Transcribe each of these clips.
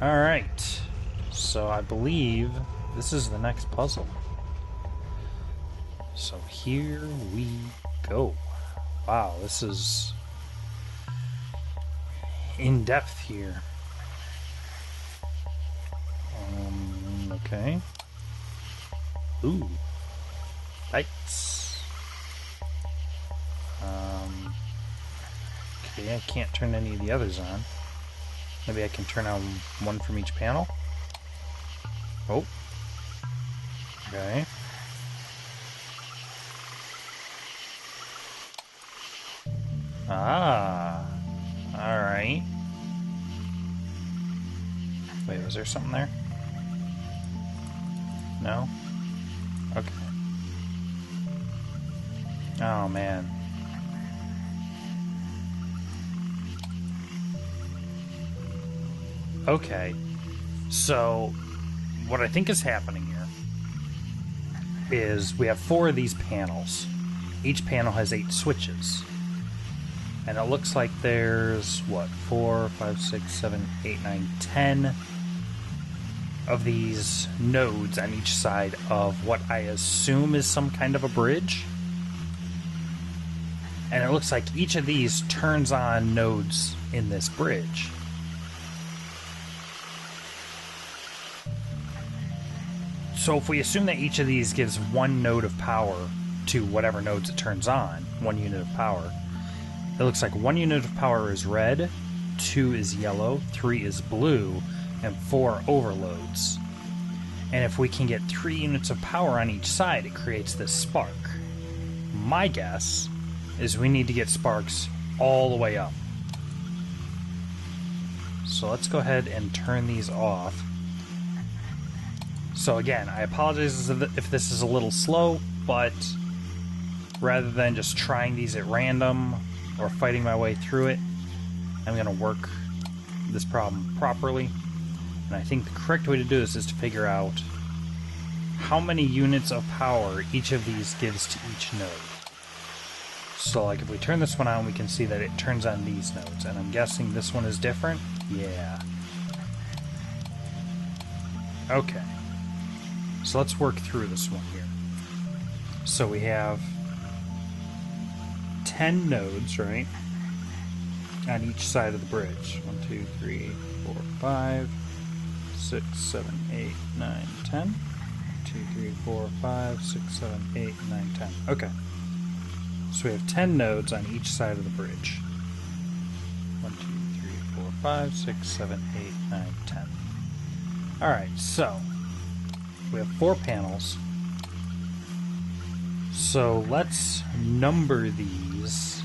Alright, so I believe this is the next puzzle. So here we go. Wow, this is in depth here. Okay. Ooh, lights. Okay, I can't turn any of the others on. Maybe I can turn on one from each panel. Oh. Okay. Ah. Alright. Wait, was there something there? No? Okay. Oh, man. Okay. So, what I think is happening here is we have 4 of these panels. Each panel has 8 switches. And it looks like there's, what, 4, 5, 6, 7, 8, 9, 10 of these nodes on each side of what I assume is some kind of a bridge. And it looks like each of these turns on nodes in this bridge. So if we assume that each of these gives 1 node of power to whatever nodes it turns on, 1 unit of power, it looks like 1 unit of power is red, 2 is yellow, 3 is blue, and 4 overloads. And if we can get 3 units of power on each side, it creates this spark. My guess is we need to get sparks all the way up. So let's go ahead and turn these off. So again, I apologize if this is a little slow, but rather than just trying these at random or fighting my way through it, I'm going to work this problem properly. And I think the correct way to do this is to figure out how many units of power each of these gives to each node. So like if we turn this one on, we can see that it turns on these nodes. And I'm guessing this one is different? Yeah. Okay. So let's work through this one here. So we have 10 nodes, right? On each side of the bridge. 1, 2, 3, 4, 5, 6, 7, 8, 9, 10. 1, 2, 3, 4, 5, 6, 7, 8, 9, 10. Okay. So we have 10 nodes on each side of the bridge. 1, 2, 3, 4, 5, 6, 7, 8, 9, 10. Alright, so we have 4 panels. So let's number these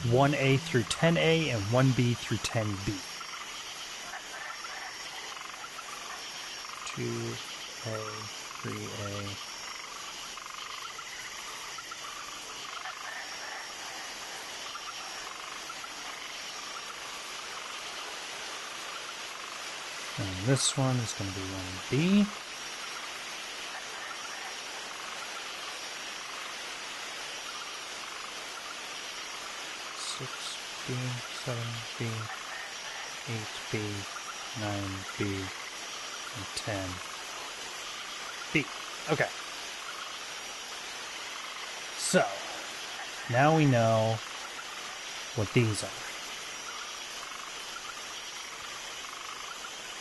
1A through 10A and 1B through 10B. 2A, 3A. And this one is going to be 1B. B, 7B, 8B, 9B, and 10B. Okay. So, now we know what these are.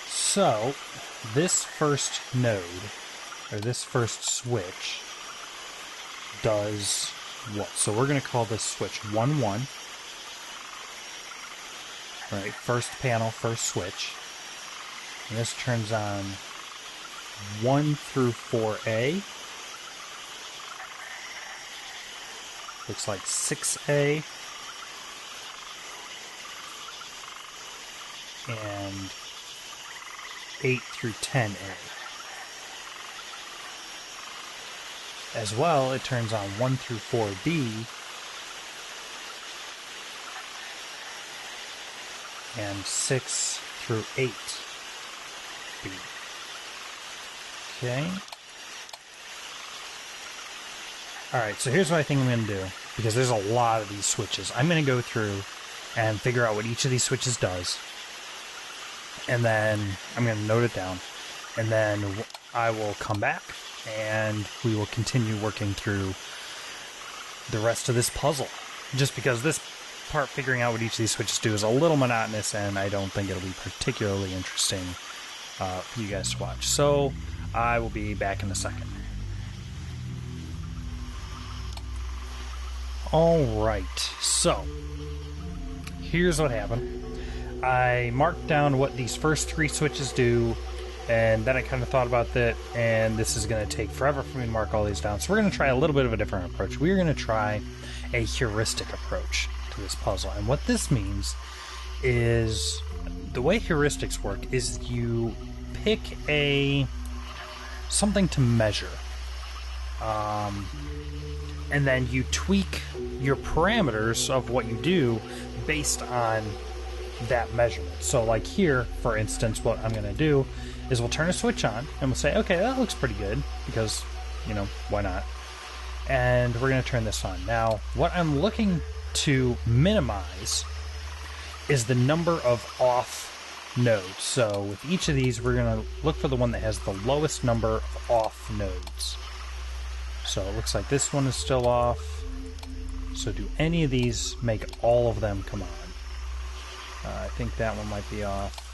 So, this first node, or this first switch, does what? So we're going to call this switch 1, 1. Right, first panel, first switch. And this turns on 1 through 4A. Looks like 6A. And 8 through 10A. As well, it turns on 1 through 4B. And 6 through 8B. Okay. Alright, so here's what I think I'm going to do. Because there's a lot of these switches. I'm going to go through and figure out what each of these switches does. And then I'm going to note it down. And then I will come back and we will continue working through the rest of this puzzle. Just because this part, figuring out what each of these switches do, is a little monotonous, and I don't think it'll be particularly interesting for you guys to watch. So I will be back in a second. Alright, so here's what happened. I marked down what these first 3 switches do, and then I kind of thought about that, and this is going to take forever for me to mark all these down. So we're going to try a little bit of a different approach. We're going to try a heuristic approach to this puzzle. And what this means is, the way heuristics work is you pick something to measure. And then you tweak your parameters of what you do based on that measurement. So like here, for instance, what I'm going to do is we'll turn a switch on and we'll say, okay, that looks pretty good, because, you know, why not? And we're going to turn this on. Now, what I'm looking to minimize is the number of off nodes. So with each of these, we're going to look for the one that has the lowest number of off nodes. So it looks like this one is still off. So do any of these make all of them come on? I think that one might be off.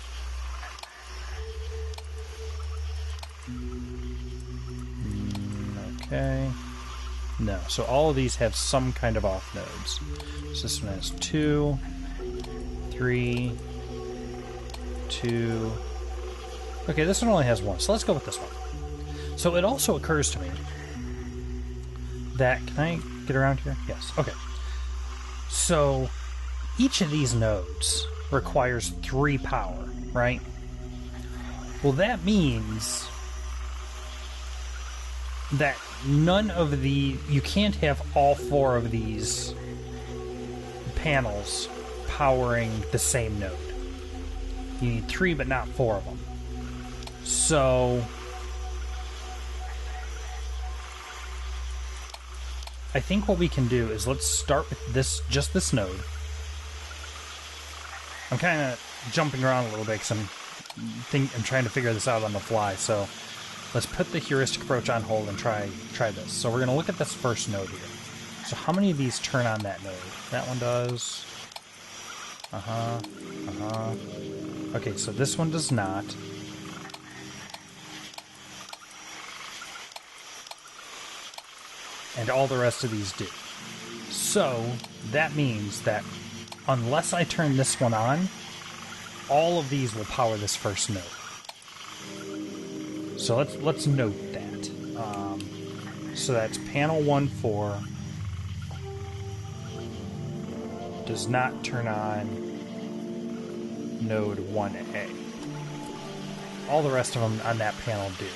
Okay. No, so all of these have some kind of off nodes. So this one has 2, 3, 2. Okay, this one only has 1, so let's go with this one. So it also occurs to me that... Can I get around here? Yes, okay. So each of these nodes requires 3 power, right? Well, that means that none of the... You can't have all 4 of these panels powering the same node. You need 3, but not 4 of them. So I think what we can do is let's start with just this node. I'm kind of jumping around a little bit because I'm trying to figure this out on the fly. So let's put the heuristic approach on hold and try this. So we're going to look at this first node here. So how many of these turn on that node? That one does. Okay, so this one does not. And all the rest of these do. So that means that unless I turn this one on, all of these will power this first node. So let's note that. So that's panel 1-4 does not turn on node 1A. All the rest of them on that panel do.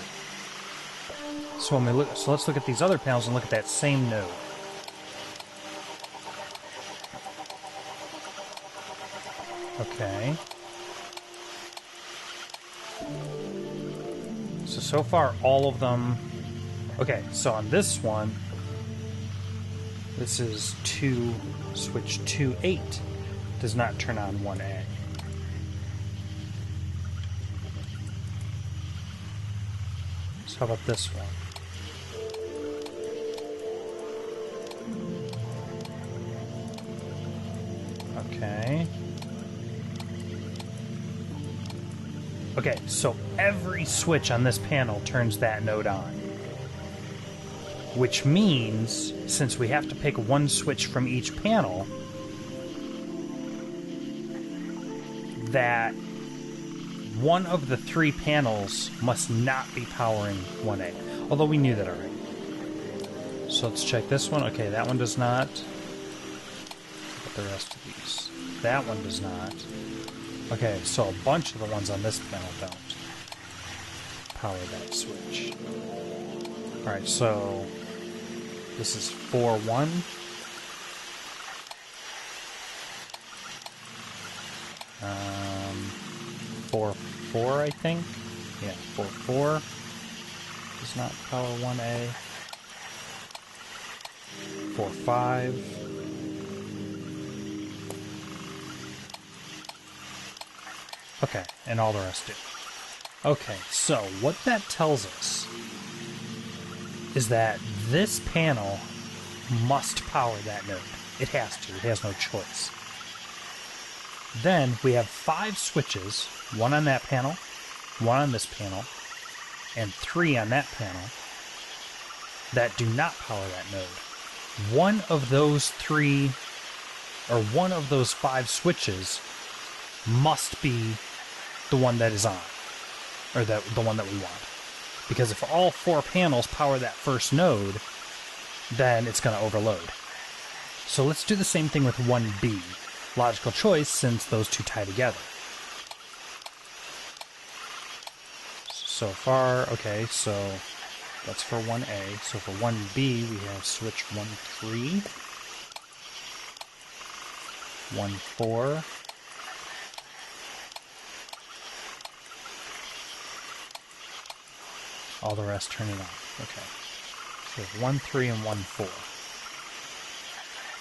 So when we look, so let's look at these other panels and look at that same node. Okay. So far all of them... Okay, so on this one, this is switch 2-8 does not turn on 1A. So how about this one? Okay. Okay, so every switch on this panel turns that node on. Which means, since we have to pick one switch from each panel, that one of the 3 panels must not be powering 1A. Although we knew that already. So let's check this one. Okay, that one does not. But the rest of these. That one does not. Okay, so a bunch of the ones on this panel don't power that switch. Alright, so this is 4-1. 4-4, I think. Yeah, 4-4 does not power 1A. 4-5. Okay, and all the rest do. Okay, so what that tells us is that this panel must power that node. It has to. It has no choice. Then we have 5 switches, 1 on that panel, 1 on this panel, and 3 on that panel that do not power that node. One of those 3, or one of those 5 switches must be the one that is on, or the one that we want. Because if all 4 panels power that first node, then it's going to overload. So let's do the same thing with 1B. Logical choice, since those 2 tie together. So far, okay, so that's for 1A. So for 1B, we have switch 1, 3, 1, 4, all the rest turn it on. Okay. So we have 1, 3, and 1, 4.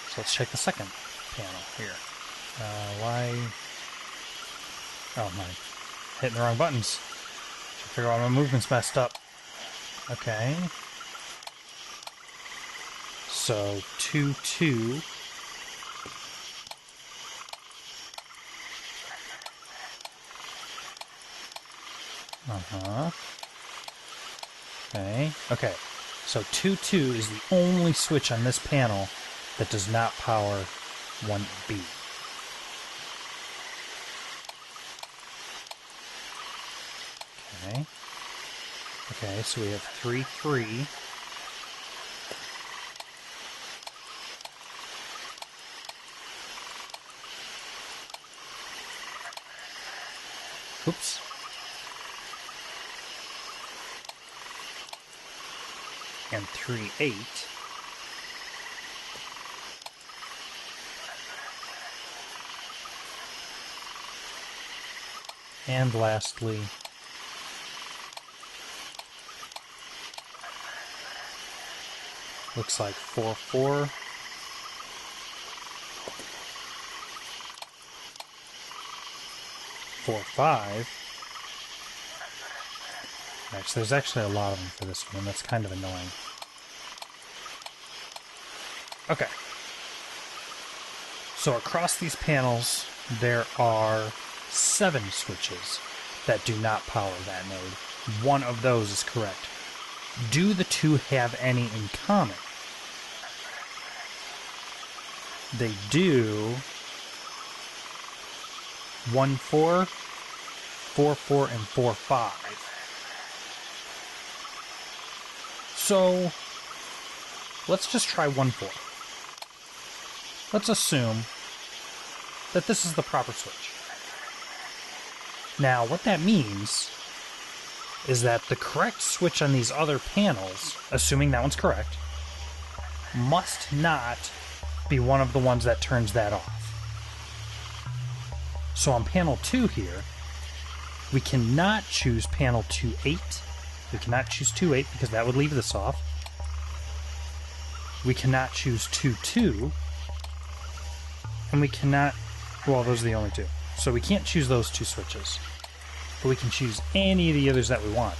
So let's check the second panel here. Why? Oh, my. Hitting the wrong buttons. Should figure out my movement's messed up. Okay. So 2, 2. Okay. Okay. So 2, 2 is the only switch on this panel that does not power 1B. Okay. Okay, so we have 3, 3. Oops. And 3, 8. And lastly, looks like 4, 4. 4, 5. Actually, there's actually a lot of them for this one, and that's kind of annoying. Okay. So across these panels, there are 7 switches that do not power that node. One of those is correct. Do the 2 have any in common? They do. 1, 4, 4, 4, and 4, 5. So, let's just try 1, 4. Let's assume that this is the proper switch. Now, what that means is that the correct switch on these other panels, assuming that one's correct, must not be one of the ones that turns that off. So on panel 2 here, we cannot choose panel 2, 8. We cannot choose 2, 8 because that would leave this off. We cannot choose 2, 2. And we cannot... Well, those are the only 2. So we can't choose those 2 switches. But we can choose any of the others that we want.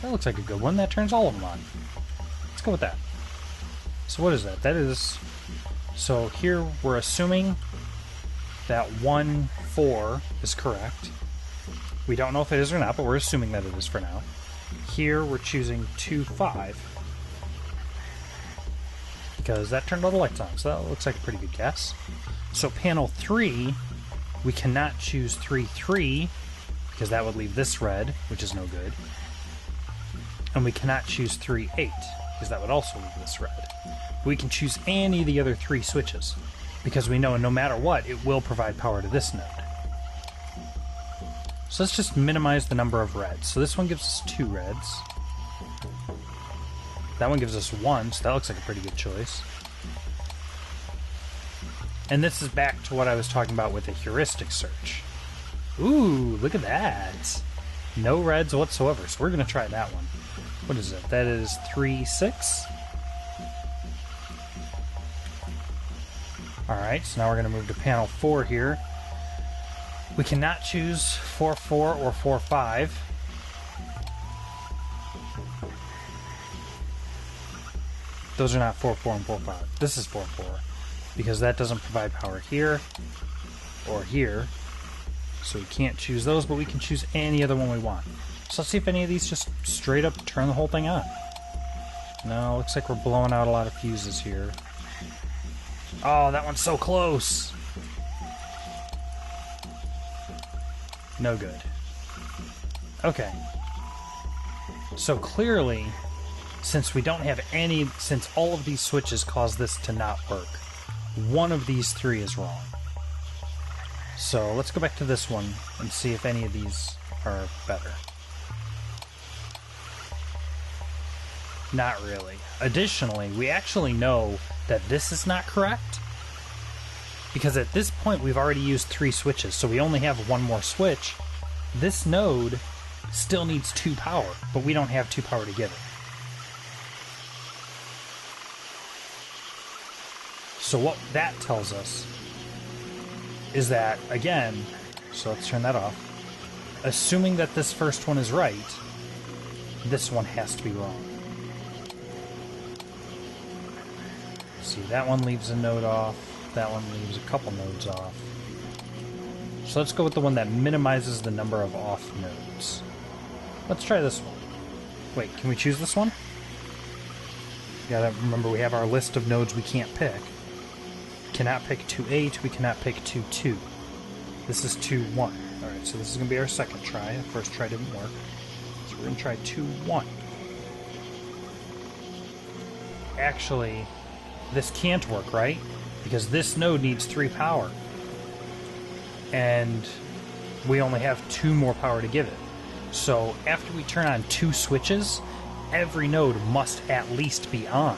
That looks like a good one. That turns all of them on. Let's go with that. So what is that? That is... So here we're assuming that 1, 4 is correct. We don't know if it is or not, but we're assuming that it is for now. Here we're choosing 2, 5. Because that turned all the lights on, so that looks like a pretty good guess. So panel 3, we cannot choose 3, 3, because that would leave this red, which is no good. And we cannot choose 3, 8, because that would also leave this red. We can choose any of the other 3 switches, because we know no matter what, it will provide power to this node. So let's just minimize the number of reds. So this one gives us 2 reds. That one gives us 1, so that looks like a pretty good choice. And this is back to what I was talking about with the heuristic search. Ooh, look at that. No reds whatsoever, so we're going to try that one. What is it? That is 3, 6. Alright, so now we're going to move to panel 4 here. We cannot choose 4, 4 or 4, 5. Those are not 4, 4 and 4, 5. This is 4, 4. Because that doesn't provide power here or here. So we can't choose those, but we can choose any other one we want. So let's see if any of these just straight up turn the whole thing on. No, looks like we're blowing out a lot of fuses here. Oh, that one's so close! No good. Okay. So clearly, since we don't have any, since all of these switches cause this to not work, one of these 3 is wrong. So let's go back to this one and see if any of these are better. Not really. Additionally, we actually know that this is not correct, because at this point we've already used 3 switches, so we only have one more switch. This node still needs 2 power, but we don't have 2 power to give it. So what that tells us is that, again, so let's turn that off, assuming that this first one is right, this one has to be wrong. See, that one leaves a node off, that one leaves a couple nodes off. So let's go with the one that minimizes the number of off nodes. Let's try this one. Wait, can we choose this one? You gotta remember we have our list of nodes we can't pick. Cannot pick 2-8, we cannot pick 2-2. This is 2-1. Alright, so this is going to be our second try. The first try didn't work. So we're going to try 2-1. Actually, this can't work, right? Because this node needs 3 power. And we only have 2 more power to give it. So after we turn on 2 switches, every node must at least be on.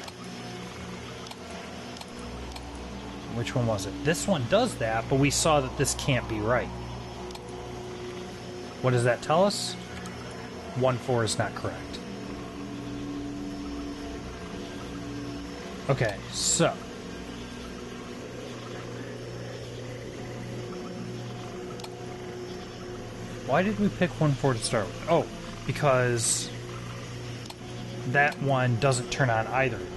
Which one was it? This one does that, but we saw that this can't be right. What does that tell us? 1-4 is not correct. Okay, so why did we pick 1-4 to start with? Oh, because that one doesn't turn on either of these.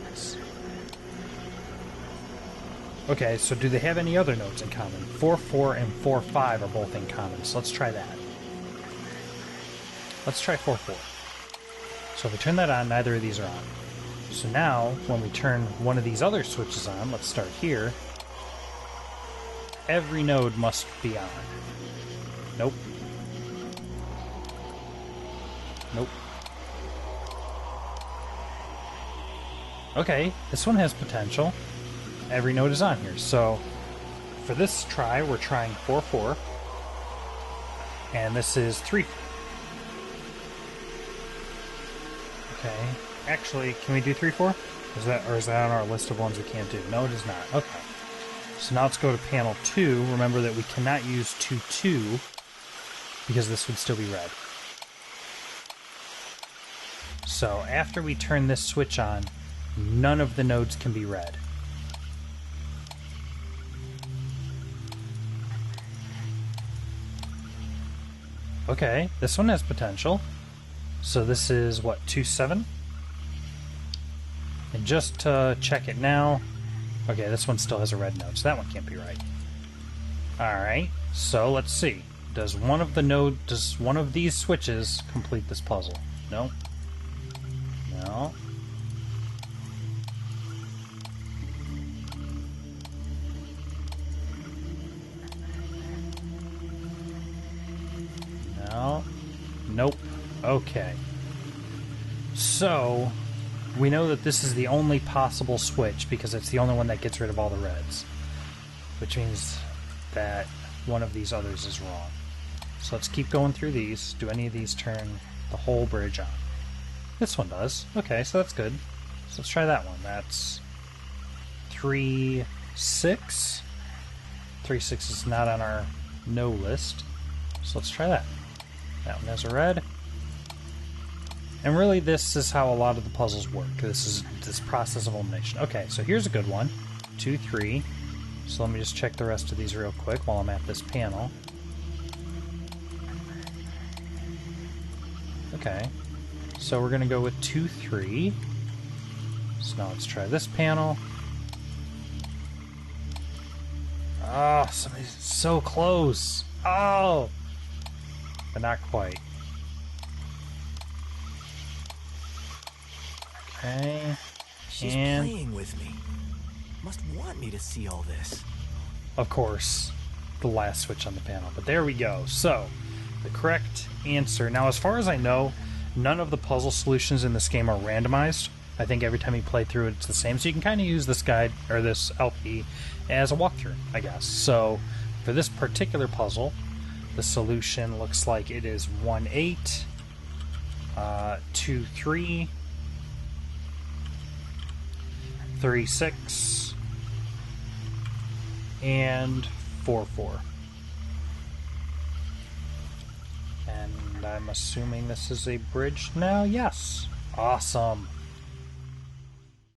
Okay, so do they have any other nodes in common? 4-4 and 4-5 are both in common, so let's try that. Let's try 4-4. So if we turn that on, neither of these are on. So now, when we turn one of these other switches on, let's start here, every node must be on. Nope. Nope. Okay, this one has potential. Every node is on here. So for this try, we're trying 4-4, and this is 3-4. Okay. Actually, can we do 3-4? Is that on our list of ones we can't do? No, it is not. Okay. So now let's go to panel 2. Remember that we cannot use 2-2 because this would still be red. So after we turn this switch on, none of the nodes can be red. Okay, this one has potential. So this is, what, 2-7? And just to check it now... Okay, this one still has a red node, so that one can't be right. Alright, so let's see. Does one of these switches complete this puzzle? No. No. No. Nope. Okay. So, we know that this is the only possible switch because it's the only one that gets rid of all the reds. Which means that one of these others is wrong. So let's keep going through these. Do any of these turn the whole bridge on? This one does. Okay, so that's good. So let's try that one. That's 3-6. 3-6 is not on our no list. So let's try that. That one has a red. And really, this is how a lot of the puzzles work. This is this process of elimination. Okay, so here's a good one. 2, 3. So let me just check the rest of these real quick while I'm at this panel. Okay. So we're going to go with 2, 3. So now let's try this panel. Oh, somebody's so close. Oh! But not quite. Okay. She's playing with me. Must want me to see all this. Of course, the last switch on the panel. But there we go. So, the correct answer. Now, as far as I know, none of the puzzle solutions in this game are randomized. I think every time you play through it, it's the same. So you can kind of use this guide, or this LP, as a walkthrough, I guess. So, for this particular puzzle, the solution looks like it is 1, 8, 2, 3, 3, 6, and 4, 4. And I'm assuming this is a bridge now? Yes. Awesome.